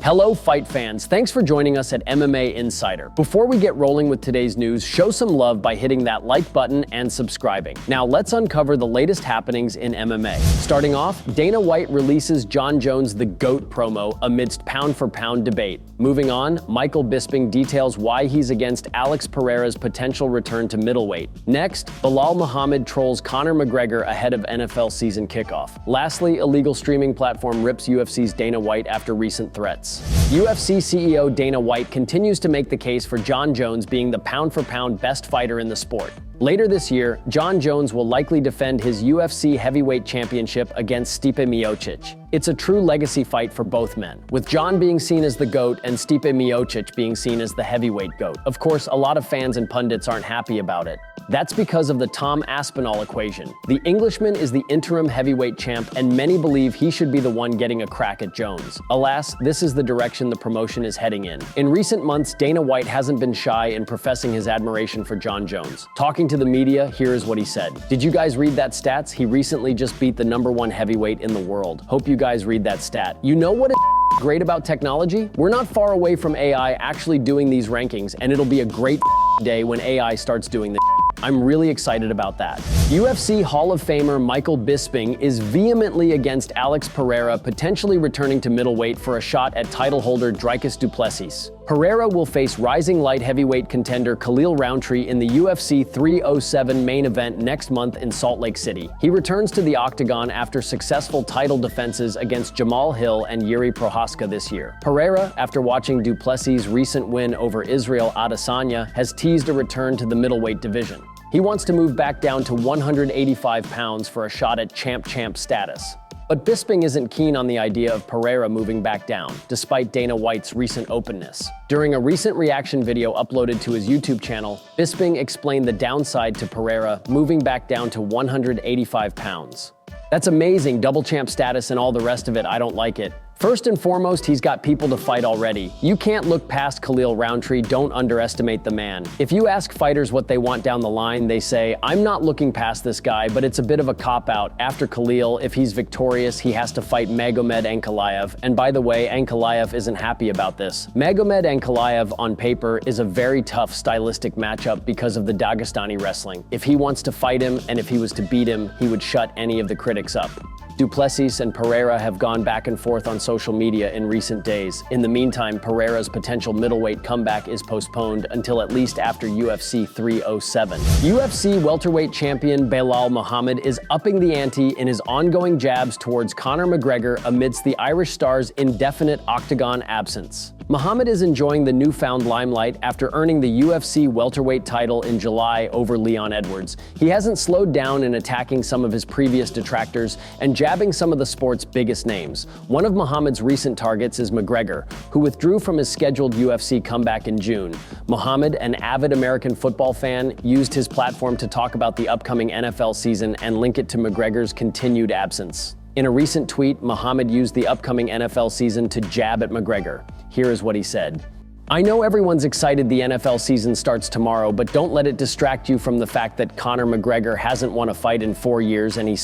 Hello, fight fans. Thanks for joining us at MMA Insider. Before we get rolling with today's news, show some love by hitting that like button and subscribing. Now let's uncover the latest happenings in MMA. Starting off, Dana White releases Jon Jones The GOAT promo amidst pound-for-pound debate. Moving on, Michael Bisping details why he's against Alex Pereira's potential return to middleweight. Next, Belal Muhammad trolls Conor McGregor ahead of NFL season kickoff. Lastly, illegal streaming platform RIPS UFC's Dana White after recent threats. UFC CEO Dana White continues to make the case for Jon Jones being the pound-for-pound best fighter in the sport. Later this year, Jon Jones will likely defend his UFC heavyweight championship against Stipe Miocic. It's a true legacy fight for both men, with Jon being seen as the GOAT and Stipe Miocic being seen as the heavyweight GOAT. Of course, a lot of fans and pundits aren't happy about it. That's because of the Tom Aspinall equation. The Englishman is the interim heavyweight champ, and many believe he should be the one getting a crack at Jones. Alas, this is the direction the promotion is heading in. In recent months, Dana White hasn't been shy in professing his admiration for Jon Jones. Talking to the media, here is what he said. Did you guys read that stats? He recently just beat the #1 heavyweight in the world. Hope you guys read that stat. You know what is great about technology? We're not far away from AI actually doing these rankings, and it'll be a great day when AI starts doing the I'm really excited about that. UFC Hall of Famer Michael Bisping is vehemently against Alex Pereira potentially returning to middleweight for a shot at title holder Dricus du Plessis. Pereira will face rising light heavyweight contender Khalil Rountree in the UFC 307 main event next month in Salt Lake City. He returns to the octagon after successful title defenses against Jamal Hill and Yuri Prohaska this year. Pereira, after watching du Plessis' recent win over Israel Adesanya, has teased a return to the middleweight division. He wants to move back down to 185 pounds for a shot at champ status. But Bisping isn't keen on the idea of Pereira moving back down, despite Dana White's recent openness. During a recent reaction video uploaded to his YouTube channel, Bisping explained the downside to Pereira moving back down to 185 pounds. That's amazing, double champ status and all the rest of it, I don't like it. First and foremost, he's got people to fight already. You can't look past Khalil Rountree, don't underestimate the man. If you ask fighters what they want down the line, they say, I'm not looking past this guy, but it's a bit of a cop-out. After Khalil, if he's victorious, he has to fight Magomed Ankalaev. And by the way, Ankalaev isn't happy about this. Magomed Ankalaev on paper is a very tough stylistic matchup because of the Dagestani wrestling. If he wants to fight him, and if he was to beat him, he would shut any of the critics up. Du Plessis and Pereira have gone back and forth on social media in recent days. In the meantime, Pereira's potential middleweight comeback is postponed until at least after UFC 307. UFC welterweight champion Belal Muhammad is upping the ante in his ongoing jabs towards Conor McGregor amidst the Irish star's indefinite octagon absence. Muhammad is enjoying the newfound limelight after earning the UFC welterweight title in July over Leon Edwards. He hasn't slowed down in attacking some of his previous detractors and jabbing some of the sport's biggest names. One of Muhammad's recent targets is McGregor, who withdrew from his scheduled UFC comeback in June. Muhammad, an avid American football fan, used his platform to talk about the upcoming NFL season and link it to McGregor's continued absence. In a recent tweet, Muhammad used the upcoming NFL season to jab at McGregor. Here is what he said. I know everyone's excited the NFL season starts tomorrow, but don't let it distract you from the fact that Conor McGregor hasn't won a fight in 4 years and he's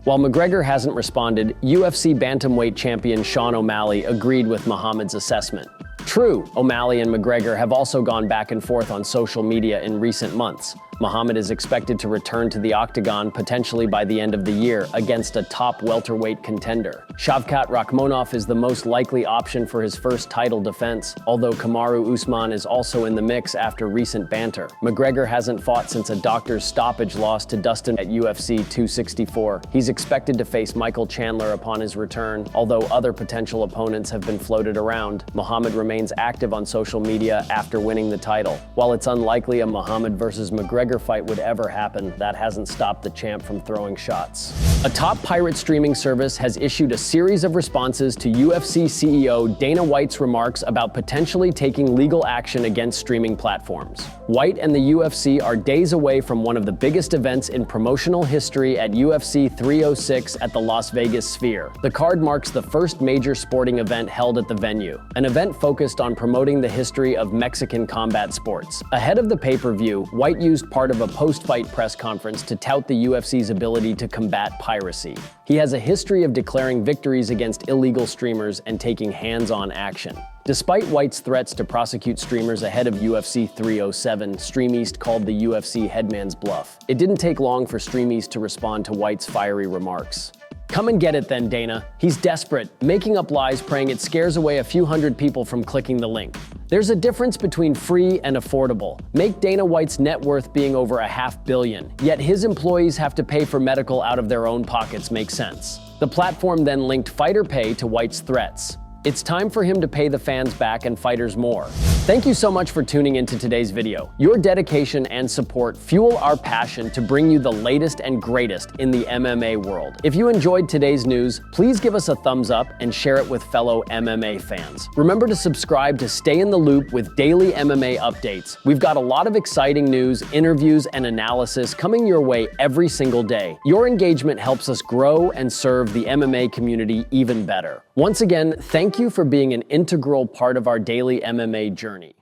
While McGregor hasn't responded, UFC bantamweight champion Sean O'Malley agreed with Muhammad's assessment. True, O'Malley and McGregor have also gone back and forth on social media in recent months. Muhammad is expected to return to the octagon potentially by the end of the year against a top welterweight contender. Shavkat Rakhmonov is the most likely option for his first title defense, although Kamaru Usman is also in the mix after recent banter. McGregor hasn't fought since a doctor's stoppage loss to Dustin at UFC 264. He's expected to face Michael Chandler upon his return, although other potential opponents have been floated around. Muhammad remains active on social media after winning the title. While it's unlikely a Muhammad versus McGregor fight would ever happen, that hasn't stopped the champ from throwing shots. A top pirate streaming service has issued a series of responses to UFC CEO Dana White's remarks about potentially taking legal action against streaming platforms. White and the UFC are days away from one of the biggest events in promotional history at UFC 306 at the Las Vegas Sphere. The card marks the first major sporting event held at the venue, an event focused on promoting the history of Mexican combat sports. Ahead of the pay-per-view, White used part of a post-fight press conference to tout the UFC's ability to combat piracy. He has a history of declaring victories against illegal streamers and taking hands-on action. Despite White's threats to prosecute streamers ahead of UFC 307, Stream East called the UFC headman's bluff. It didn't take long for Stream East to respond to White's fiery remarks. Come and get it then, Dana. He's desperate, making up lies praying it scares away a few hundred people from clicking the link. There's a difference between free and affordable. Make Dana White's net worth being over $500 million, yet his employees have to pay for medical out of their own pockets make sense. The platform then linked fighter pay to White's threats. It's time for him to pay the fans back and fighters more. Thank you so much for tuning into today's video. Your dedication and support fuel our passion to bring you the latest and greatest in the MMA world. If you enjoyed today's news, please give us a thumbs up and share it with fellow MMA fans. Remember to subscribe to stay in the loop with daily MMA updates. We've got a lot of exciting news, interviews, and analysis coming your way every single day. Your engagement helps us grow and serve the MMA community even better. Once again, thank you for being an integral part of our daily MMA journey.